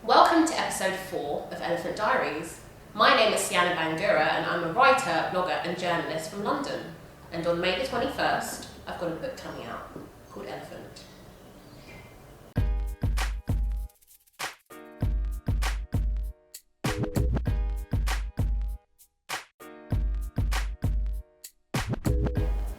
Welcome to episode 4 of Elephant Diaries. My name is Siana Bangura and I'm a writer, blogger and journalist from London. And on May the 21st, I've got a book coming out called Elephant.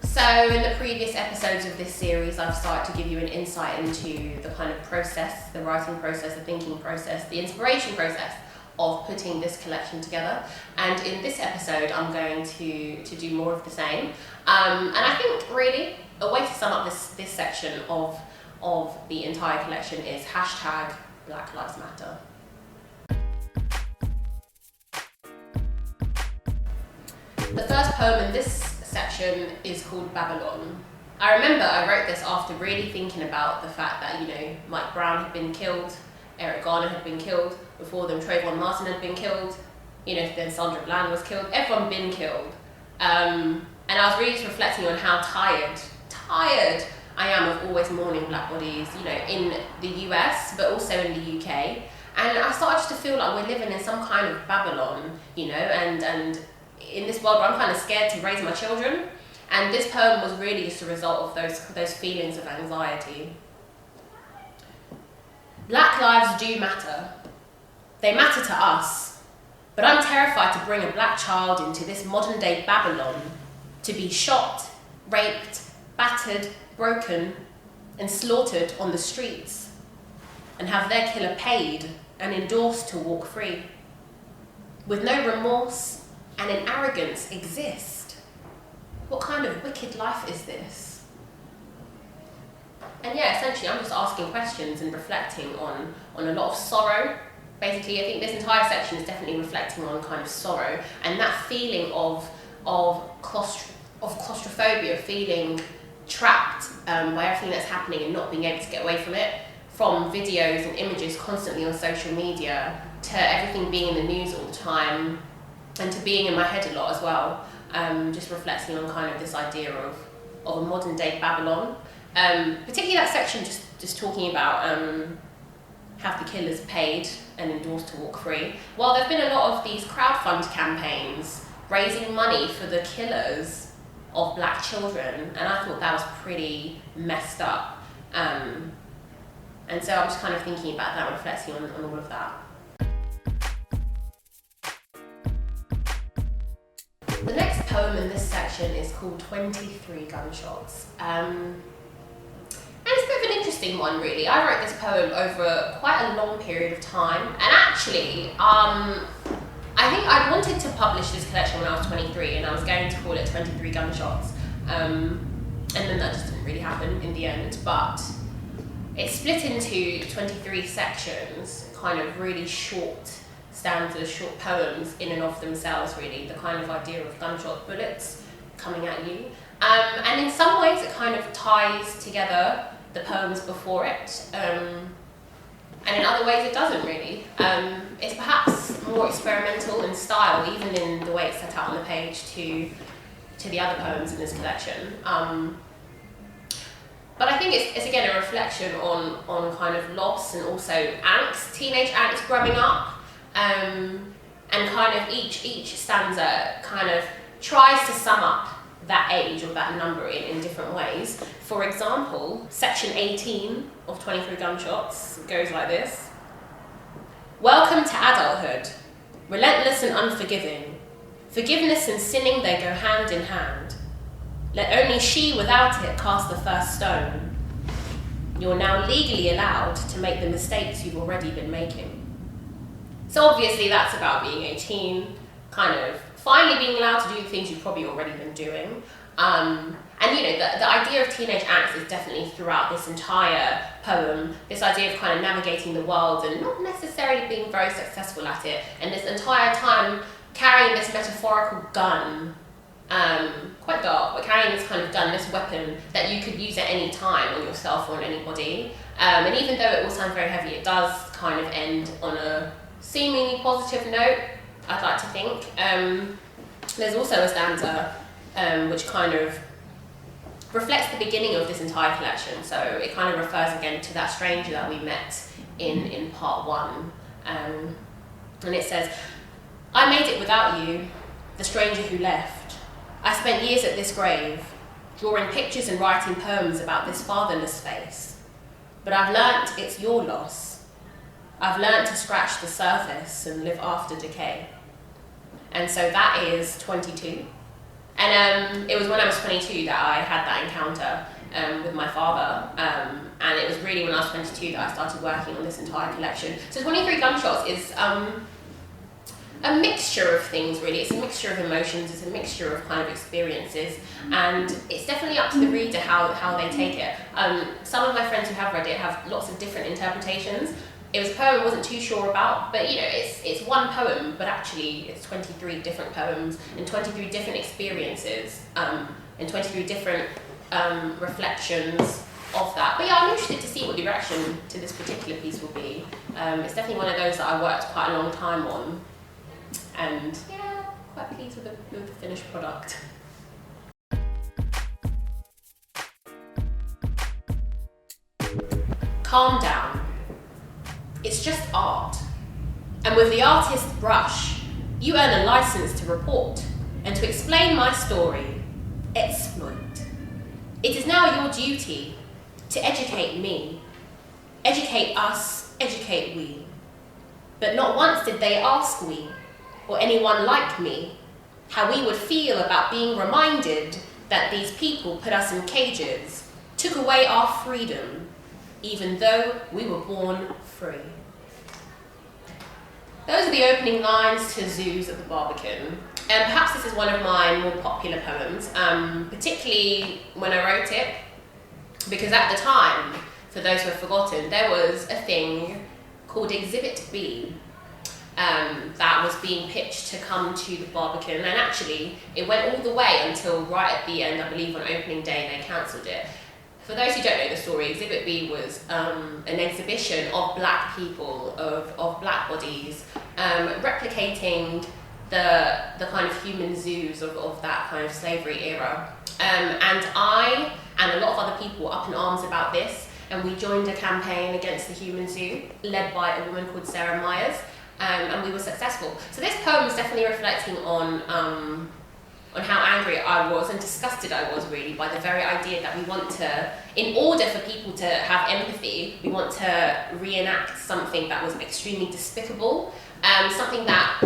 So in the previous episodes of this series, I've started to give you an insight into the kind of process, the writing process, the thinking process, the inspiration process of putting this collection together. And in this episode, I'm going to do more of the same. And I think really a way to sum up this section of the entire collection is hashtag Black Lives Matter. The first poem in this section is called Babylon. I remember I wrote this after really thinking about the fact that, Mike Brown had been killed, Eric Garner had been killed, before them Trayvon Martin had been killed, then Sandra Bland was killed, everyone been killed. And I was really just reflecting on how tired I am of always mourning black bodies, in the US, but also in the UK. And I started just to feel like we're living in some kind of Babylon, and in this world where I'm kind of scared to raise my children. And this poem was really just a result of those feelings of anxiety. Black lives do matter. They matter to us. But I'm terrified to bring a black child into this modern day Babylon to be shot, raped, battered, broken, and slaughtered on the streets, and have their killer paid and endorsed to walk free, with no remorse and an arrogance exist. What kind of wicked life is this? And essentially I'm just asking questions and reflecting on a lot of sorrow. Basically, I think this entire section is definitely reflecting on kind of sorrow and that feeling of claustrophobia, feeling trapped by everything that's happening and not being able to get away from it, from videos and images constantly on social media to everything being in the news all the time, and to being in my head a lot as well, just reflecting on kind of this idea of a modern day Babylon. Particularly that section just talking about have the killers paid and endorsed to walk free. Well, there have been a lot of these crowdfund campaigns raising money for the killers of black children, and I thought that was pretty messed up. And so I'm just kind of thinking about that, reflecting on all of that. The next poem in this section is called 23 Gunshots. And it's a bit of an interesting one, really. I wrote this poem over quite a long period of time. And actually, I think I wanted to publish this collection when I was 23, and I was going to call it 23 Gunshots. And then that just didn't really happen in the end. But it's split into 23 sections, kind of really short stanzas, short poems in and of themselves, really, the kind of idea of gunshot bullets coming at you. And in some ways it kind of ties together the poems before it, and in other ways it doesn't really. It's perhaps more experimental in style, even in the way it's set out on the page, to the other poems in this collection. But I think it's again a reflection on kind of loss and also angst, teenage angst growing up. And kind of each stanza kind of tries to sum up that age or that number in different ways. For example, section 18 of 23 Gunshots goes like this. Welcome to adulthood, relentless and unforgiving. Forgiveness and sinning, they go hand in hand. Let only she without it cast the first stone. You're now legally allowed to make the mistakes you've already been making. So obviously that's about being 18, kind of finally being allowed to do the things you've probably already been doing. And the idea of teenage angst is definitely throughout this entire poem, this idea of kind of navigating the world and not necessarily being very successful at it, and this entire time carrying this metaphorical gun, quite dark, but carrying this kind of gun, this weapon that you could use at any time on yourself or on anybody. And even though it all sounds very heavy, it does kind of end on a seemingly positive note, I'd like to think. There's also a stanza which kind of reflects the beginning of this entire collection. So it kind of refers again to that stranger that we met in part one. And it says, "I made it without you, the stranger who left. I spent years at this grave, drawing pictures and writing poems about this fatherless face. But I've learnt it's your loss. I've learnt to scratch the surface and live after decay." And so that is 22. And it was when I was 22 that I had that encounter with my father. And it was really when I was 22 that I started working on this entire collection. So 23 Gunshots is a mixture of things, really. It's a mixture of emotions, it's a mixture of kind of experiences, and it's definitely up to the reader how they take it. Some of my friends who have read it have lots of different interpretations. It was a poem I wasn't too sure about, but you know, it's one poem, but actually it's 23 different poems and 23 different experiences, and 23 different reflections of that. But yeah, I'm interested to see what the reaction to this particular piece will be. It's definitely one of those that I worked quite a long time on, and yeah, quite pleased with the finished product. Calm down. It's just art. And with the artist's brush, you earn a license to report and to explain my story. Exploit. It is now your duty to educate me. Educate us, educate we. But not once did they ask we, or anyone like me, how we would feel about being reminded that these people put us in cages, took away our freedom, even though we were born free. Those are the opening lines to Zoos at the Barbican. And perhaps this is one of my more popular poems, particularly when I wrote it, because at the time, for those who have forgotten, there was a thing called Exhibit B that was being pitched to come to the Barbican, and actually it went all the way until right at the end. I believe on opening day they cancelled it. For those who don't know the story, Exhibit B was an exhibition of black people, of black bodies, replicating the kind of human zoos of that kind of slavery era. And I and a lot of other people were up in arms about this, and we joined a campaign against the human zoo, led by a woman called Sarah Myers, and we were successful. So this poem is definitely reflecting on how angry I was and disgusted I was, really, by the very idea that we want to, in order for people to have empathy, we want to reenact something that was extremely despicable, something that,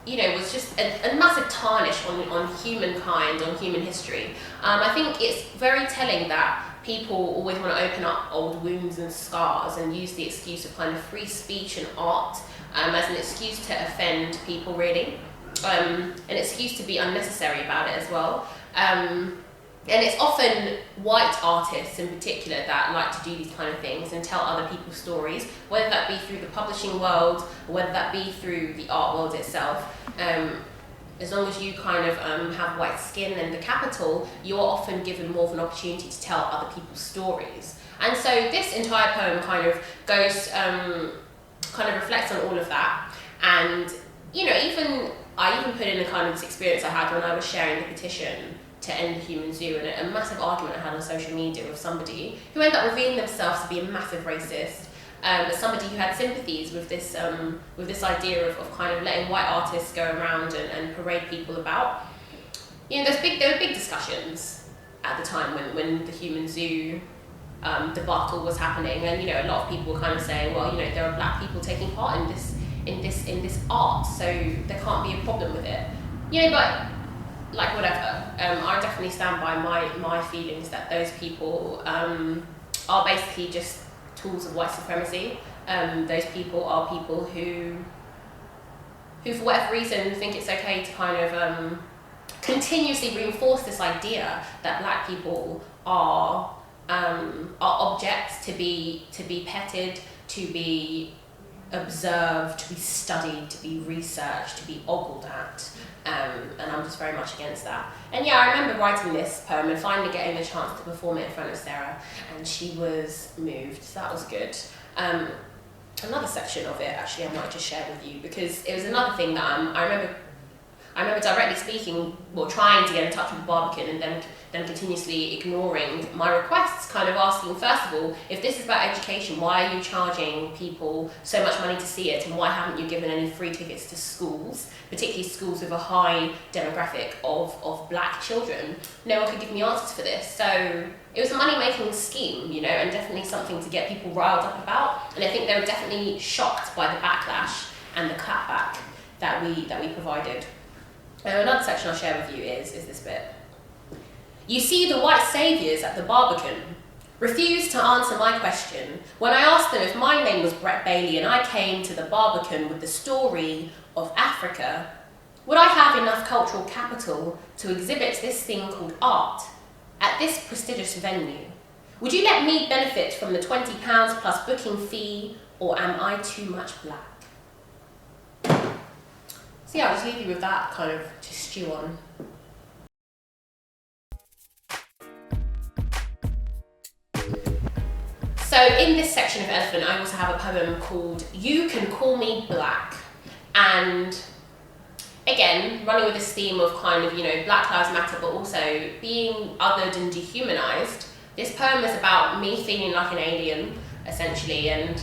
you know, was just a massive tarnish on humankind, on human history. I think it's very telling that people always want to open up old wounds and scars and use the excuse of kind of free speech and art as an excuse to offend people, really. An excuse to be unnecessary about it as well. And it's often white artists in particular that like to do these kind of things and tell other people's stories, whether that be through the publishing world or whether that be through the art world itself. As long as you kind of have white skin and the capital, you're often given more of an opportunity to tell other people's stories. And so this entire poem kind of goes, kind of reflects on all of that. And, you know, I even put in a kind of this experience I had when I was sharing the petition to end the human zoo, and a massive argument I had on social media with somebody who ended up revealing themselves to be a massive racist, but somebody who had sympathies with this idea of kind of letting white artists go around and parade people about. You know, there were big discussions at the time when the human zoo debacle was happening, and you know, a lot of people were kind of saying, well, you know, there are black people taking part in this art, so there can't be a problem with it. You know, but like whatever, I definitely stand by my feelings that those people are basically just tools of white supremacy. Those people are people who for whatever reason think it's okay to kind of continuously reinforce this idea that black people are objects to be petted, to be observed, to be studied, to be researched, to be ogled at, and I'm just very much against that. And yeah, I remember writing this poem and finally getting the chance to perform it in front of Sarah, and she was moved, so that was good. Another section of it, actually, I might just share with you, because it was another thing that I I remember directly speaking, well, trying to get in touch with Barbican and then continuously ignoring my requests, kind of asking, first of all, if this is about education, why are you charging people so much money to see it, and why haven't you given any free tickets to schools, particularly schools with a high demographic of black children? No one could give me answers for this. So it was a money-making scheme, you know, and definitely something to get people riled up about. And I think they were definitely shocked by the backlash and the clapback that we provided. Another section I'll share with you is this bit. You see, the white saviours at the Barbican refused to answer my question when I asked them if my name was Brett Bailey and I came to the Barbican with the story of Africa. Would I have enough cultural capital to exhibit this thing called art at this prestigious venue? Would you let me benefit from the £20 plus booking fee, or am I too much black? So yeah, I'll just leave you with that kind of to stew on. So in this section of Elephant, I also have a poem called You Can Call Me Black. And again, running with this theme of kind of, you know, Black Lives Matter, but also being othered and dehumanized, this poem is about me feeling like an alien, essentially, and,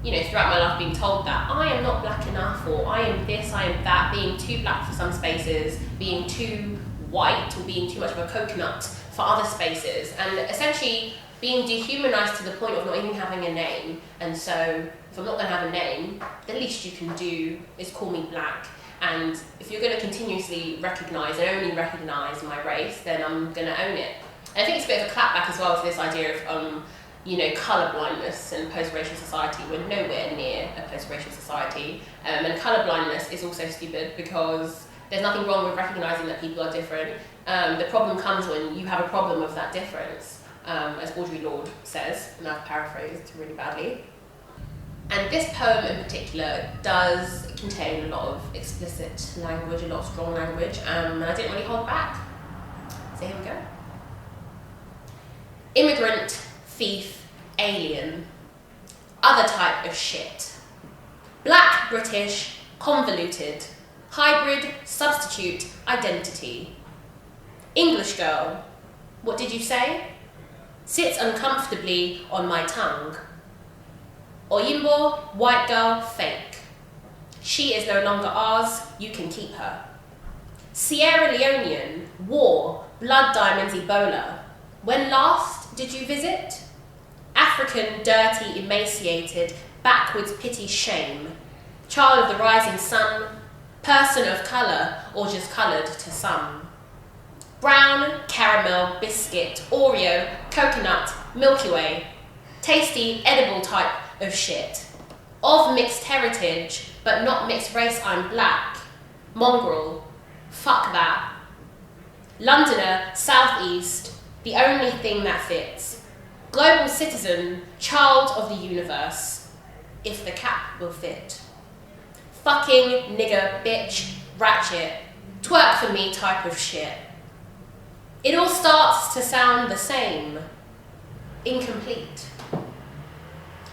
you know, throughout my life being told that I am not black enough, or I am this, I am that, being too black for some spaces, being too white, or being too much of a coconut for other spaces, and essentially being dehumanized to the point of not even having a name. And so if I'm not going to have a name, the least you can do is call me black. And if you're going to continuously recognise and only recognise my race, then I'm going to own it. And I think it's a bit of a clapback as well to this idea of you know, colour blindness in post-racial society. We're nowhere near a post-racial society. And colour blindness is also stupid because there's nothing wrong with recognising that people are different. The problem comes when you have a problem with that difference. As Audre Lorde says, and I've paraphrased really badly. And this poem in particular does contain a lot of explicit language, a lot of strong language, and I didn't really hold back. So here we go. Immigrant, thief, alien, other type of shit. Black, British, convoluted, hybrid, substitute, identity. English girl, what did you say? Sits uncomfortably on my tongue. Oyimbo, white girl, fake. She is no longer ours, you can keep her. Sierra Leonean, war, blood diamonds, Ebola. When last did you visit? African, dirty, emaciated, backwards, pity, shame. Child of the rising sun, person of colour, or just coloured to some. Brown, caramel, biscuit, Oreo, coconut, Milky Way. Tasty, edible type of shit. Of mixed heritage, but not mixed race, I'm black. Mongrel, fuck that. Londoner, southeast, the only thing that fits. Global citizen, child of the universe, if the cap will fit. Fucking, nigger, bitch, ratchet, twerk for me type of shit. It all starts to sound the same, incomplete.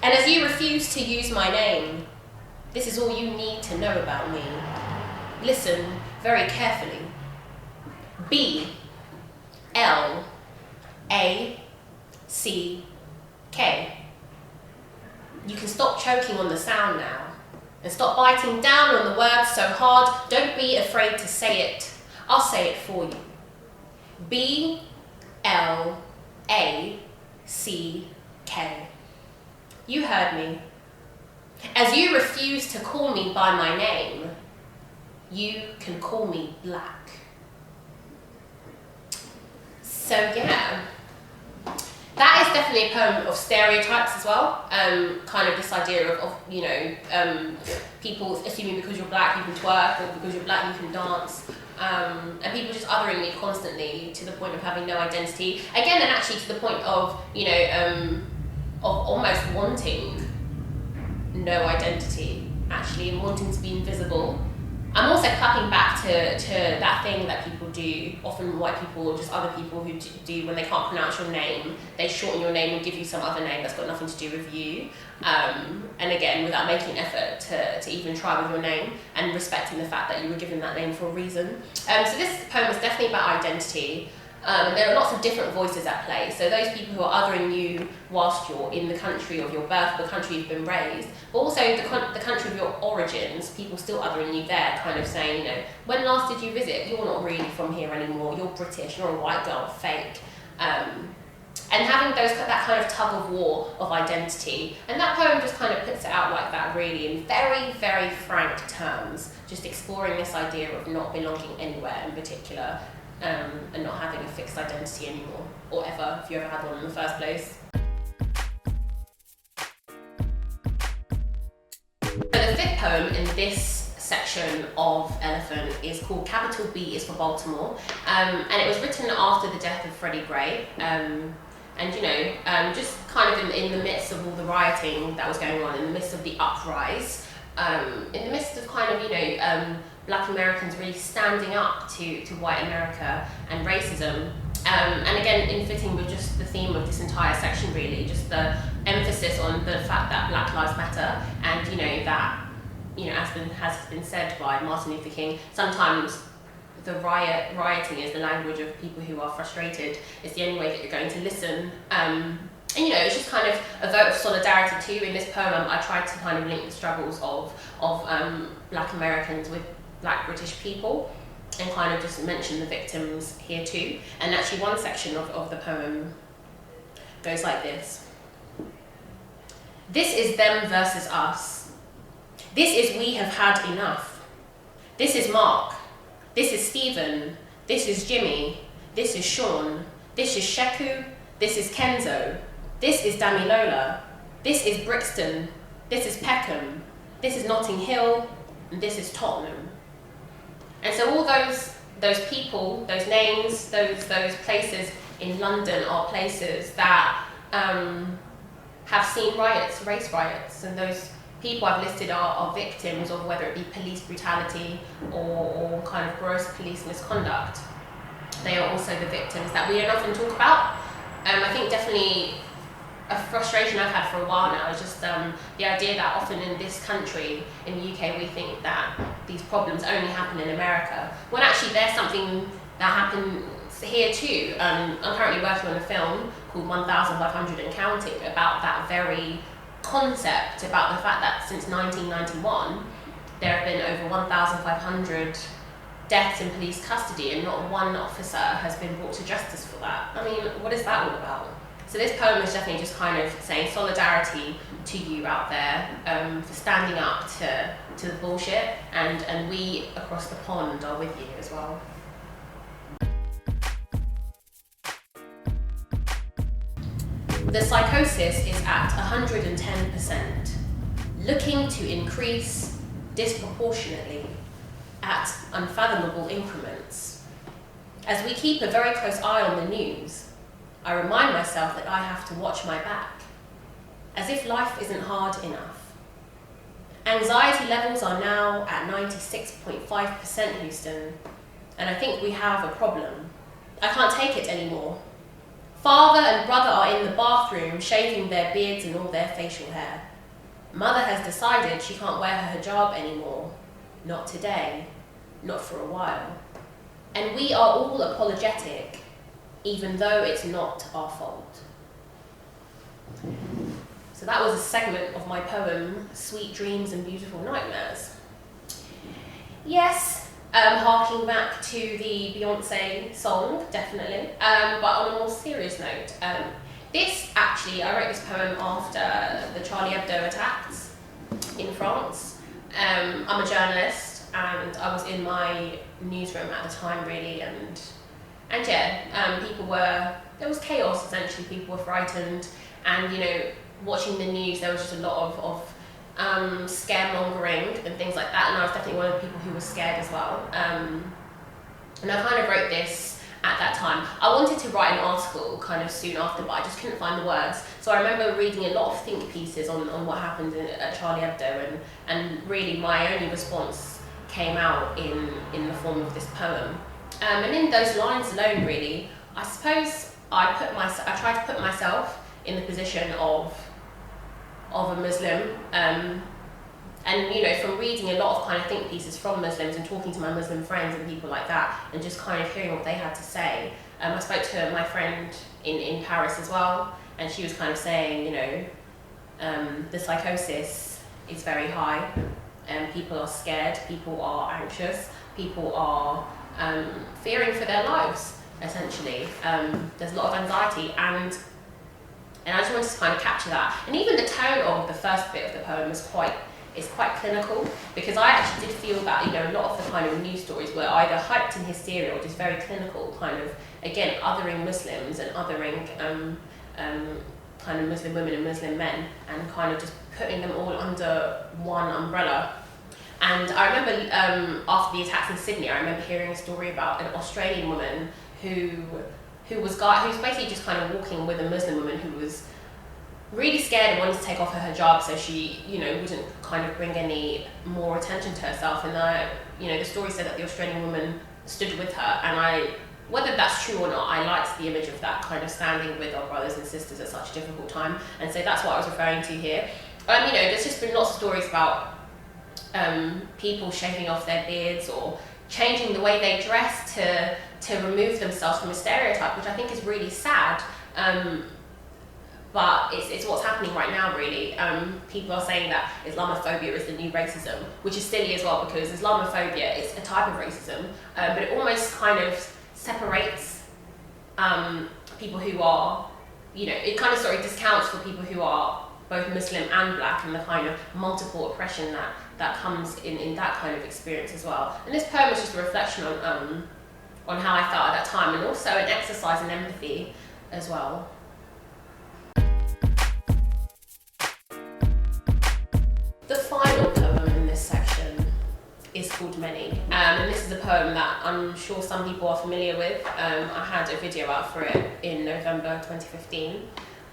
And as you refuse to use my name, this is all you need to know about me. Listen very carefully. B, L, A, C, K. You can stop choking on the sound now and stop biting down on the words so hard. Don't be afraid to say it. I'll say it for you. B, L, A, C, K. You heard me. As you refuse to call me by my name, you can call me black. So yeah, that is definitely a poem of stereotypes as well. Kind of this idea of you know, people assuming because you're black you can twerk, or because you're black you can dance. And people just othering me constantly to the point of having no identity. Again, and actually to the point of, you know, of almost wanting no identity, actually, and wanting to be invisible. I'm also clapping back to that thing that people do, often white people or just other people who do when they can't pronounce your name, they shorten your name and give you some other name that's got nothing to do with you. And again, without making an effort to even try with your name and respecting the fact that you were given that name for a reason. So this poem is definitely about identity. There are lots of different voices at play. So those people who are othering you whilst you're in the country of your birth, the country you've been raised, but also the country of your origins, people still othering you there, kind of saying, when last did you visit? You're not really from here anymore. You're British. You're a white girl, fake. And having that kind of tug of war of identity. And that poem just kind of puts it out like that, really, in very, very frank terms, just exploring this idea of not belonging anywhere in particular. And not having a fixed identity anymore, or ever, if you ever had one in the first place. The fifth poem in this section of Elephant is called Capital B is for Baltimore, and it was written after the death of Freddie Gray, and just kind of in the midst of all the rioting that was going on, in the midst of the uprise, in the midst of kind of, Black Americans really standing up to white America and racism. And again, in fitting with just the theme of this entire section, really, just the emphasis on the fact that Black Lives Matter, and that, as has been said by Martin Luther King, sometimes the rioting is the language of people who are frustrated. It's the only way that you're going to listen. And it's just kind of a vote of solidarity too. In this poem, I tried to kind of link the struggles of Black Americans with Black British people, and kind of just mention the victims here too. And actually one section of the poem goes like this. This is them versus us. This is we have had enough. This is Mark. This is Stephen. This is Jimmy. This is Sean. This is Sheku. This is Kenzo. This is Damilola. This is Brixton. This is Peckham. This is Notting Hill. And this is Tottenham. And so all those people, those names, those places in London are places that have seen riots, race riots, and those people I've listed are victims of whether it be police brutality or kind of gross police misconduct. They are also the victims that we don't often talk about. I think definitely a frustration I've had for a while now is just the idea that often in this country, in the UK, we think that these problems only happen in America, when actually there's something that happens here too. I'm currently working on a film called 1,500 and Counting about that very concept, about the fact that since 1991 there have been over 1,500 deaths in police custody and not one officer has been brought to justice for that. I mean, what is that all about? So this poem is definitely just kind of saying solidarity to you out there for standing up to the bullshit, and we across the pond are with you as well. The psychosis is at 110%, looking to increase disproportionately at unfathomable increments. As we keep a very close eye on the news, I remind myself that I have to watch my back, as if life isn't hard enough. Anxiety levels are now at 96.5%, Houston, and I think we have a problem. I can't take it anymore. Father and brother are in the bathroom shaving their beards and all their facial hair. Mother has decided she can't wear her hijab anymore. Not today, not for a while. And we are all apologetic, even though it's not our fault. So that was a segment of my poem, Sweet Dreams and Beautiful Nightmares. Yes, harking back to the Beyonce song, definitely, but on a more serious note. This, actually, I wrote this poem after the Charlie Hebdo attacks in France. I'm a journalist, and I was in my newsroom at the time, really, and yeah, there was chaos, essentially. People were frightened, and watching the news, there was just a lot of scaremongering and things like that, and I was definitely one of the people who was scared as well. And I kind of wrote this at that time. I wanted to write an article kind of soon after, but I just couldn't find the words. So I remember reading a lot of think pieces on what happened at Charlie Hebdo, and really my only response came out in the form of this poem. And in those lines alone, really, I suppose I tried to put myself in the position of a Muslim, and from reading a lot of kind of think pieces from Muslims and talking to my Muslim friends and people like that, and just kind of hearing what they had to say. I spoke to my friend in Paris as well, and she was kind of saying, the psychosis is very high, and people are scared, people are anxious, people are fearing for their lives, essentially. There's a lot of anxiety, and I just wanted to kind of capture that. And even the tone of the first bit of the poem is quite clinical, because I actually did feel that, a lot of the kind of news stories were either hyped in hysteria or just very clinical, kind of, again, othering Muslims and othering kind of Muslim women and Muslim men, and kind of just putting them all under one umbrella. And I remember after the attacks in Sydney, I remember hearing a story about an Australian woman who was basically just kind of walking with a Muslim woman who was really scared and wanted to take off her hijab so she, wouldn't kind of bring any more attention to herself. And the story said that the Australian woman stood with her, and whether that's true or not, I liked the image of that kind of standing with our brothers and sisters at such a difficult time. And so that's what I was referring to here. There's just been lots of stories about people shaving off their beards or changing the way they dress to remove themselves from a stereotype, which I think is really sad. But it's what's happening right now, really. People are saying that Islamophobia is the new racism, which is silly as well, because Islamophobia is a type of racism, but it almost kind of separates people who are, it kind of sort of discounts for people who are both Muslim and black, and the kind of multiple oppression that comes in that kind of experience as well. And this poem was just a reflection on how I felt at that time, and also an exercise in empathy as well. The final poem in this section is called Many, and this is a poem that I'm sure some people are familiar with. I had a video out for it in November 2015.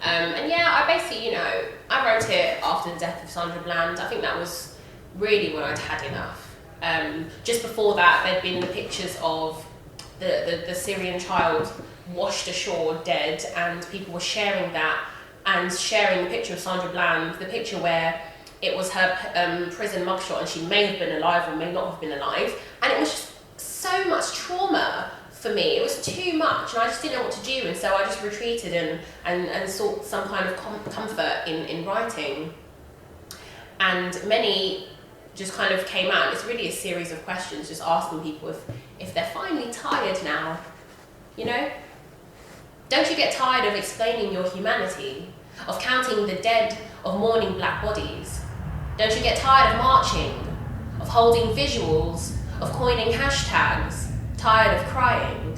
And yeah, I basically, I wrote it after the death of Sandra Bland. I think that was really when I'd had enough. Just before that, there'd been the pictures of the Syrian child washed ashore dead, and people were sharing that and sharing the picture of Sandra Bland, the picture where it was her prison mugshot, and she may have been alive or may not have been alive, and it was just so much trauma for me. It was too much, and I just didn't know what to do, and so I just retreated and sought some kind of comfort in writing. And Many just kind of came out. It's really a series of questions, just asking people if they're finally tired now, Don't you get tired of explaining your humanity, of counting the dead, of mourning black bodies? Don't you get tired of marching, of holding visuals, of coining hashtags, tired of crying?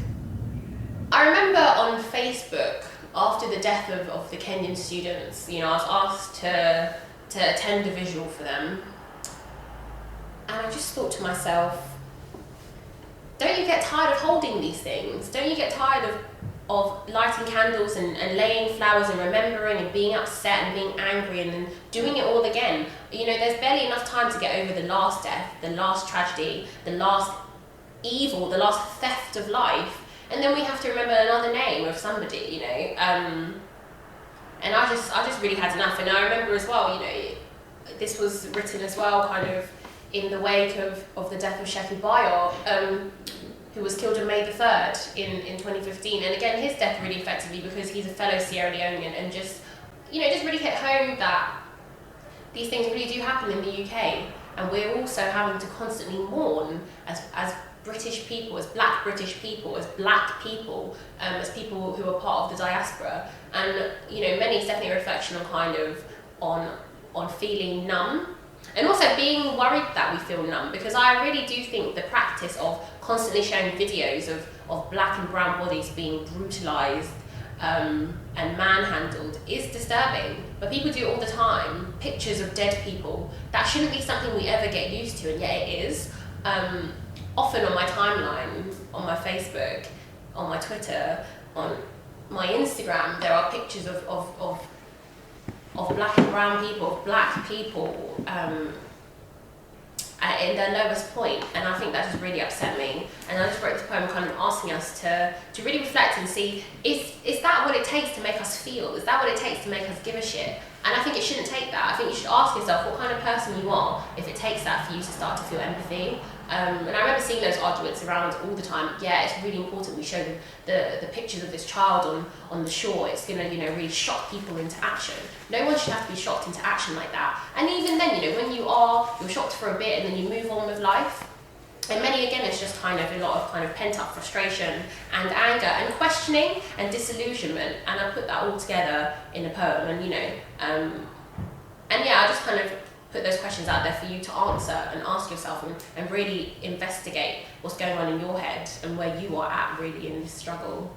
I remember on Facebook, after the death of the Kenyan students, I was asked to attend a visual for them. And I just thought to myself, don't you get tired of holding these things? Don't you get tired of lighting candles and laying flowers and remembering and being upset and being angry and then doing it all again? There's barely enough time to get over the last death, the last tragedy, the last evil, the last theft of life, and then we have to remember another name of somebody, And I just really had enough. And I remember as well, this was written as well kind of in the wake of the death of Sheku Bayo, who was killed on May the 3rd in 2015. And again, his death really affected me because he's a fellow Sierra Leonean, and just really hit home that these things really do happen in the UK, and we're also having to constantly mourn as British people, as black British people, as black people, as people who are part of the diaspora. And Many is definitely a reflection on kind of on feeling numb, and also being worried that we feel numb, because I really do think the practice of constantly showing videos of black and brown bodies being brutalised and manhandled is disturbing. But people do it all the time. Pictures of dead people, that shouldn't be something we ever get used to, and yet it is. Often on my timeline, on my Facebook, on my Twitter, on my Instagram, there are pictures of black and brown people, of black people in their lowest point, and I think that just really upset me. And I just wrote this poem kind of asking us to really reflect and see, is that what it takes to make us feel? Is that what it takes to make us give a shit? And I think it shouldn't take that. I think you should ask yourself what kind of person you are if it takes that for you to start to feel empathy. And I remember seeing those arguments around all the time. Yeah, it's really important we show the pictures of this child on the shore. It's going to, really shock people into action. No one should have to be shocked into action like that. And even then, when you're shocked for a bit and then you move on with life. And many, again, it's just kind of a lot of kind of pent-up frustration and anger and questioning and disillusionment. And I put that all together in a poem. And I just kind of put those questions out there for you to answer and ask yourself and really investigate what's going on in your head and where you are at really in this struggle.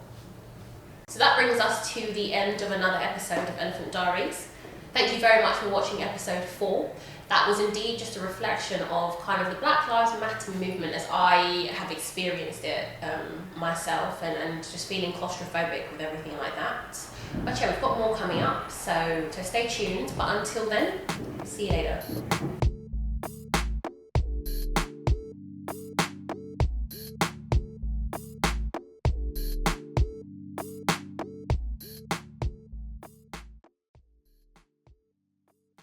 So that brings us to the end of another episode of Elephant Diaries. Thank you very much for watching episode 4. That was indeed just a reflection of kind of the Black Lives Matter movement as I have experienced it myself and just feeling claustrophobic with everything like that. But yeah, we've got more coming up, so stay tuned. But until then, see you later.